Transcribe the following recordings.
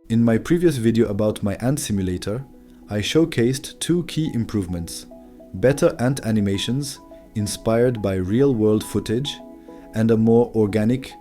In my previous video about my ant simulator, I showcased two key improvements: better ant animations inspired by real-world footage and a more organic,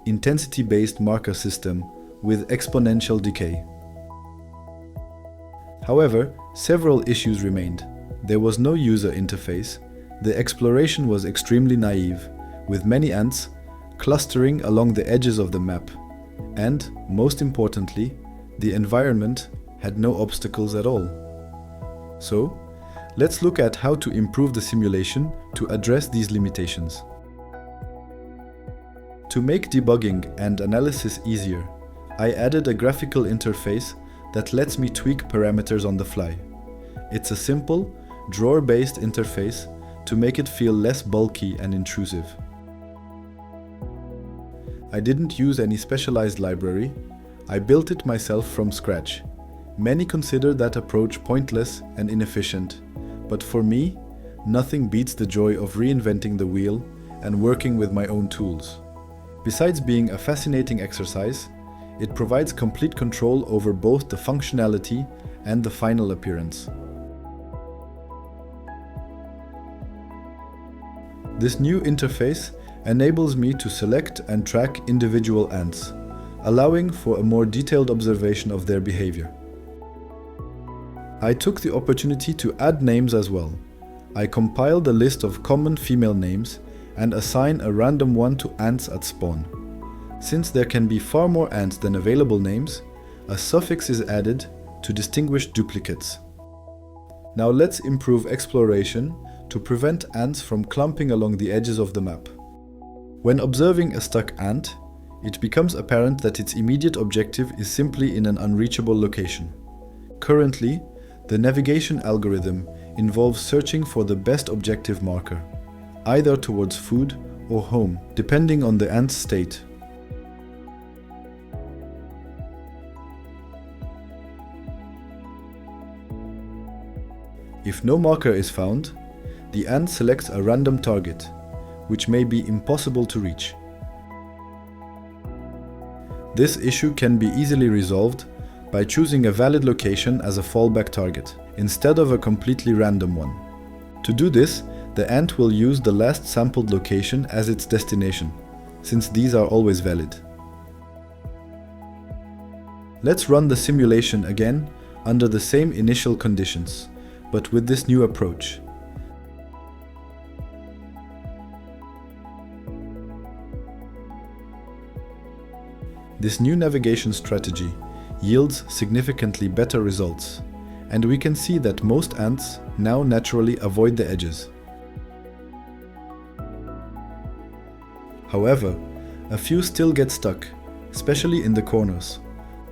intensity-based marker system with exponential decay. However, several issues remained. There was no user interface, the exploration was extremely naive, with many ants clustering along the edges of the map, and, most importantly, the environment had no obstacles at all. So, let's look at how to improve the simulation to address these limitations. To make debugging and analysis easier, I added a graphical interface that lets me tweak parameters on the fly. It's a simple, drawer-based interface to make it feel less bulky and intrusive. I didn't use any specialized library. I built it myself from scratch. Many consider that approach pointless and inefficient, but for me, nothing beats the joy of reinventing the wheel and working with my own tools. Besides being a fascinating exercise, it provides complete control over both the functionality and the final appearance. This new interface enables me to select and track individual ants, allowing for a more detailed observation of their behavior. I took the opportunity to add names as well. I compiled a list of common female names and assign a random one to ants at spawn. Since there can be far more ants than available names, a suffix is added to distinguish duplicates. Now let's improve exploration to prevent ants from clumping along the edges of the map. When observing a stuck ant, it becomes apparent that its immediate objective is simply in an unreachable location. Currently, the navigation algorithm involves searching for the best objective marker, either towards food or home, depending on the ant's state. If no marker is found, the ant selects a random target, which may be impossible to reach. This issue can be easily resolved by choosing a valid location as a fallback target, instead of a completely random one. To do this, the ant will use the last sampled location as its destination, since these are always valid. Let's run the simulation again under the same initial conditions, but with this new approach. This new navigation strategy yields significantly better results, and we can see that most ants now naturally avoid the edges. However, a few still get stuck, especially in the corners.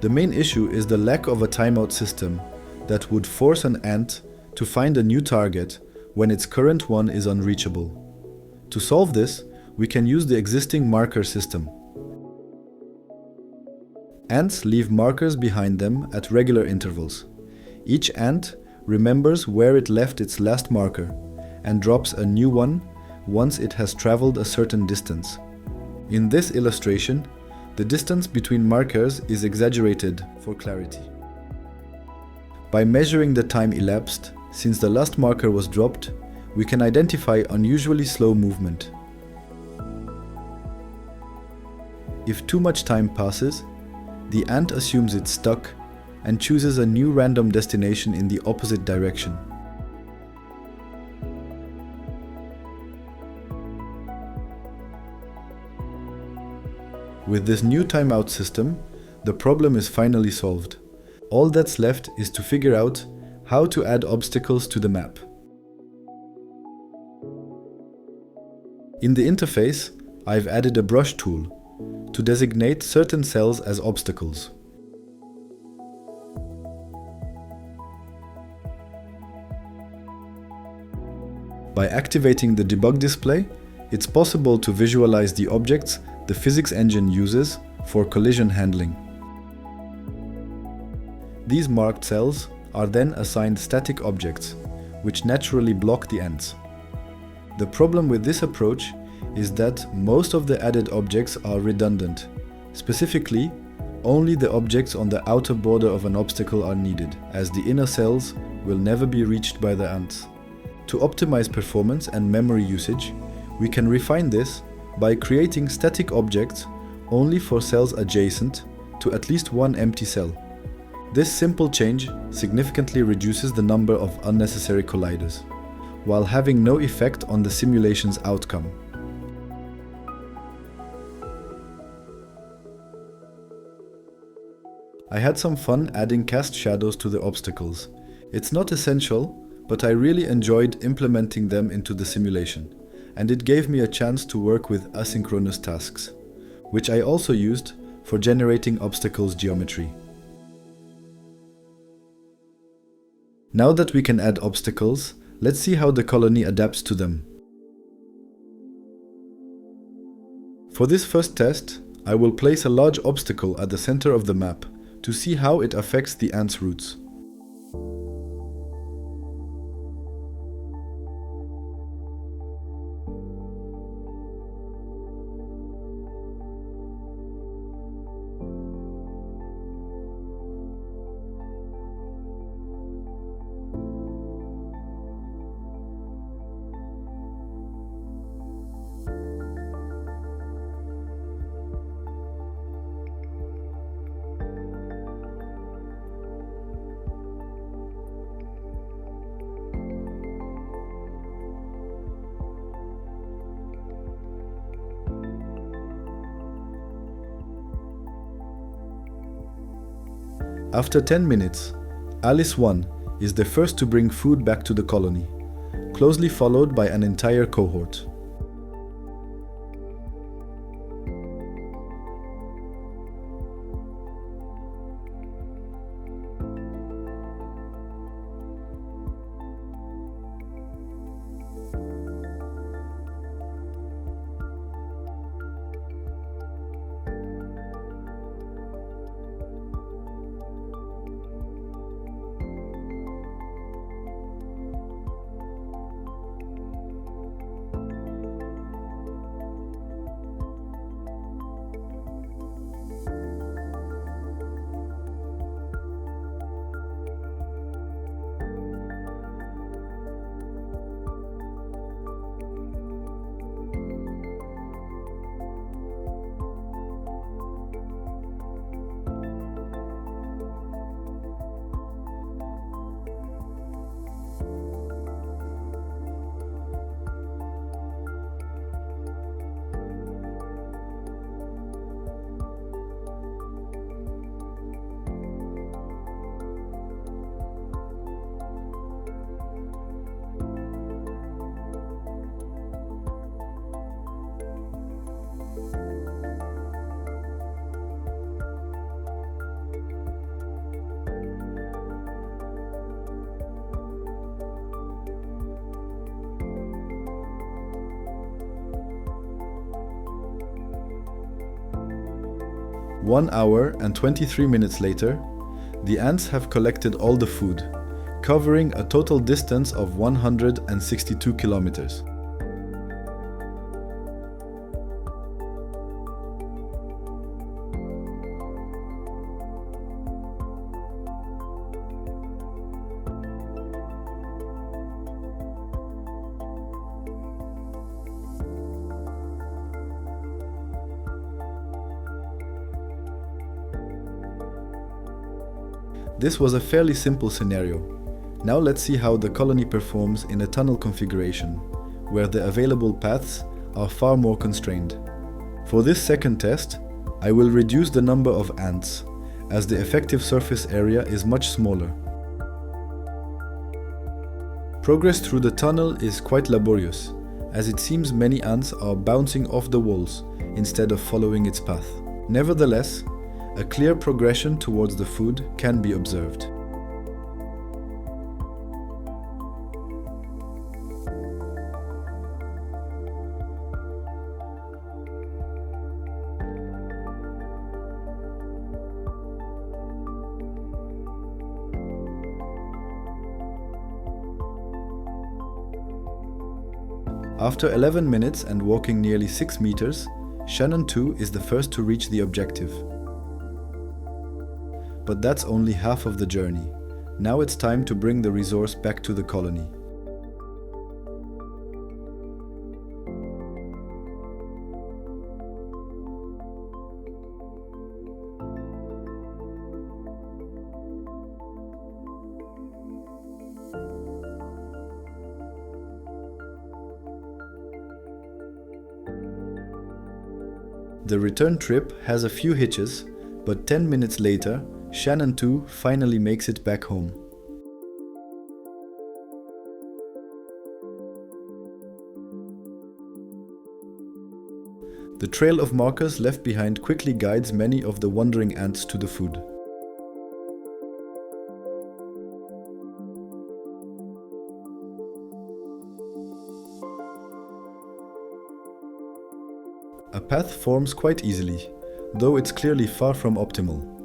The main issue is the lack of a timeout system that would force an ant to find a new target when its current one is unreachable. To solve this, we can use the existing marker system. Ants leave markers behind them at regular intervals. Each ant remembers where it left its last marker and drops a new one once it has traveled a certain distance. In this illustration, the distance between markers is exaggerated for clarity. By measuring the time elapsed since the last marker was dropped, we can identify unusually slow movement. If too much time passes, the ant assumes it's stuck and chooses a new random destination in the opposite direction. With this new timeout system, the problem is finally solved. All that's left is to figure out how to add obstacles to the map. In the interface, I've added a brush tool to designate certain cells as obstacles. By activating the debug display, it's possible to visualize the objects the physics engine uses for collision handling. These marked cells are then assigned static objects, which naturally block the ants. The problem with this approach is that most of the added objects are redundant. Specifically, Only the objects on the outer border of an obstacle are needed, as the inner cells will never be reached by the ants. To optimize performance and memory usage, we can refine this by creating static objects only for cells adjacent to at least one empty cell. This simple change significantly reduces the number of unnecessary colliders, while having no effect on the simulation's outcome. I had some fun adding cast shadows to the obstacles. It's not essential, but I really enjoyed implementing them into the simulation, and it gave me a chance to work with asynchronous tasks, which I also used for generating obstacles geometry. Now that we can add obstacles, let's see how the colony adapts to them. For this first test, I will place a large obstacle at the center of the map to see how it affects the ants' routes. After 10 minutes, Alice 1 is the first to bring food back to the colony, closely followed by an entire cohort. One hour and 23 minutes later, the ants have collected all the food, covering a total distance of 162 kilometers. This was a fairly simple scenario. Now let's see how the colony performs in a tunnel configuration, where the available paths are far more constrained. For this second test, I will reduce the number of ants, as the effective surface area is much smaller. Progress through the tunnel is quite laborious, as it seems many ants are bouncing off the walls instead of following its path. Nevertheless, a clear progression towards the food can be observed. After 11 minutes and walking nearly 6 meters, Shannon 2 is the first to reach the objective. But that's only half of the journey. Now it's time to bring the resource back to the colony. The return trip has a few hitches, but 10 minutes later, Shannon 2 finally makes it back home. The trail of markers left behind quickly guides many of the wandering ants to the food. A path forms quite easily, though it's clearly far from optimal.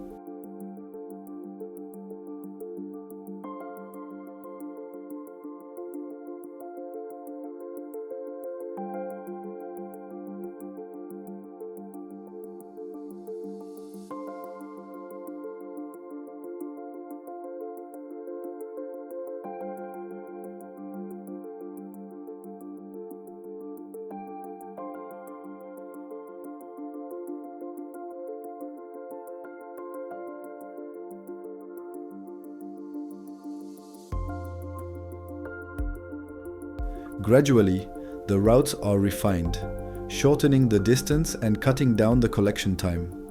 Gradually, the routes are refined, shortening the distance and cutting down the collection time.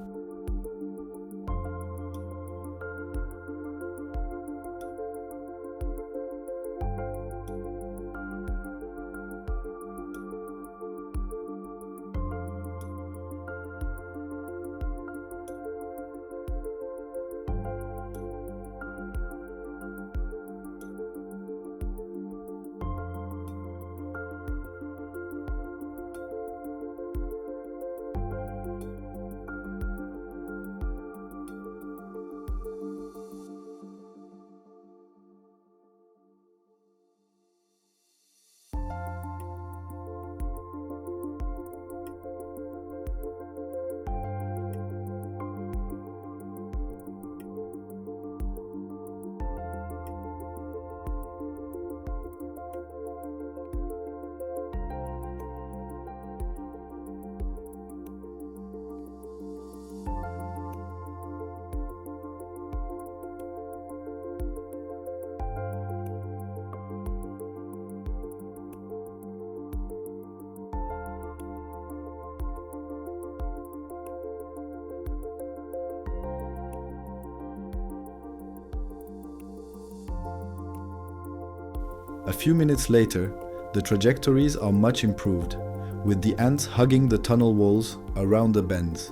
A few minutes later, the trajectories are much improved, with the ants hugging the tunnel walls around the bends.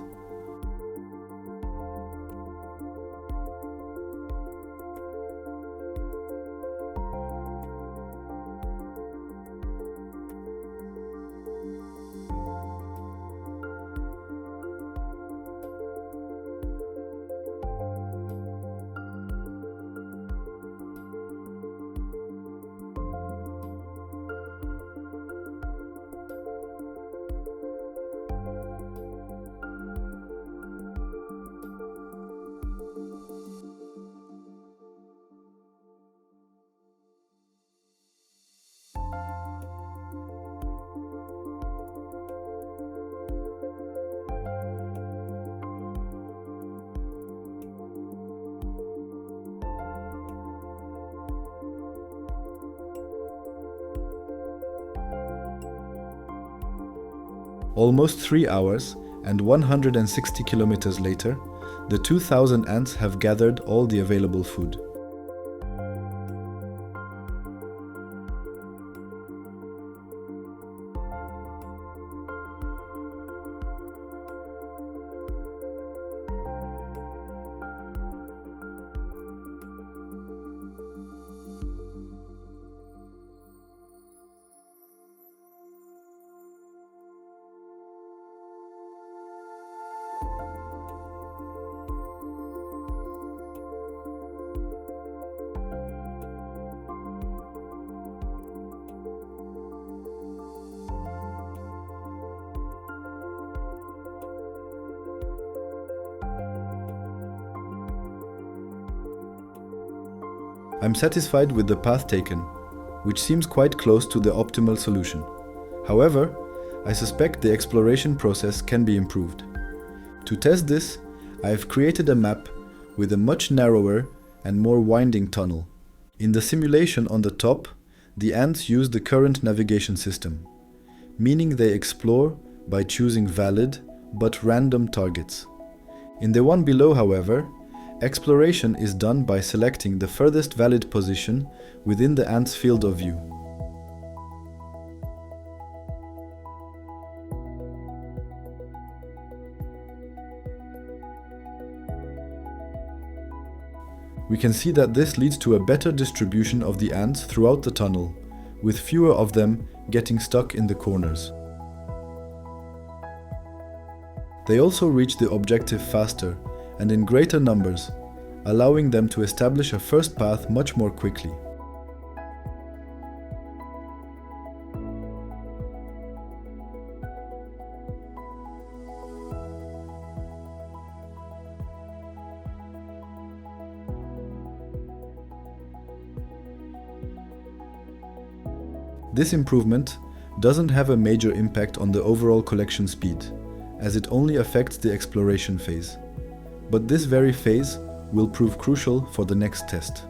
Almost 3 hours and 160 kilometers later, the 2,000 ants have gathered all the available food. I'm satisfied with the path taken, which seems quite close to the optimal solution. However, I suspect the exploration process can be improved. To test this, I have created a map with a much narrower and more winding tunnel. In the simulation on the top, the ants use the current navigation system, meaning they explore by choosing valid but random targets. In the one below, however, exploration is done by selecting the furthest valid position within the ant's field of view. We can see that this leads to a better distribution of the ants throughout the tunnel, with fewer of them getting stuck in the corners. They also reach the objective faster and in greater numbers, allowing them to establish a first path much more quickly. This improvement doesn't have a major impact on the overall collection speed, as it only affects the exploration phase. But this very phase will prove crucial for the next test.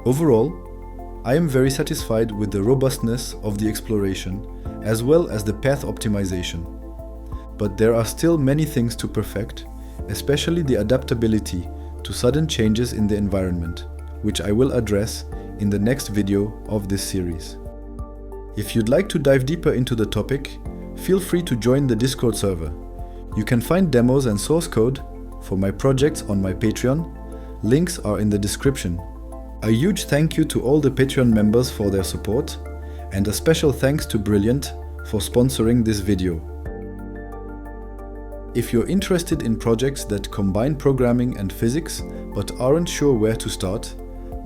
Overall, I am very satisfied with the robustness of the exploration as well as the path optimization. But there are still many things to perfect, especially the adaptability to sudden changes in the environment, which I will address in the next video of this series. If you'd like to dive deeper into the topic, feel free to join the Discord server. You can find demos and source code for my projects on my Patreon. Links are in the description. A huge thank you to all the Patreon members for their support, and a special thanks to Brilliant for sponsoring this video. If you're interested in projects that combine programming and physics but aren't sure where to start,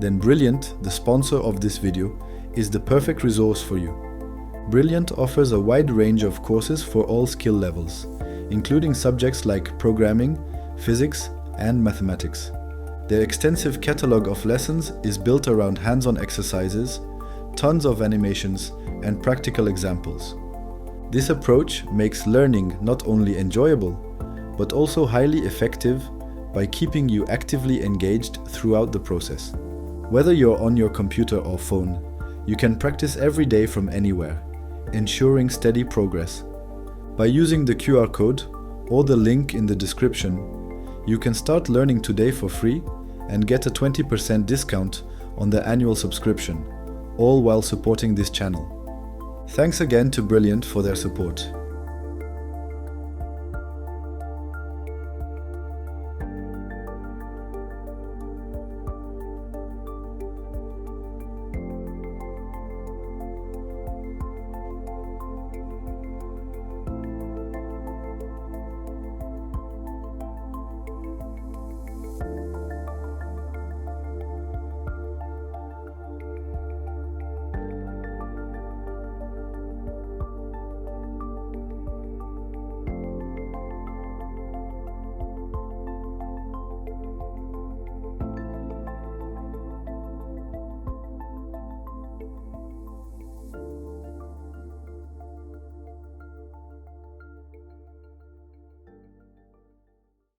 then Brilliant, the sponsor of this video, is the perfect resource for you. Brilliant offers a wide range of courses for all skill levels, including subjects like programming, physics, and mathematics. Their extensive catalog of lessons is built around hands-on exercises, tons of animations, and practical examples. This approach makes learning not only enjoyable, but also highly effective by keeping you actively engaged throughout the process. Whether you're on your computer or phone, you can practice every day from anywhere, ensuring steady progress. By using the QR code or the link in the description, you can start learning today for free and get a 20% discount on the annual subscription, all while supporting this channel. Thanks again to Brilliant for their support.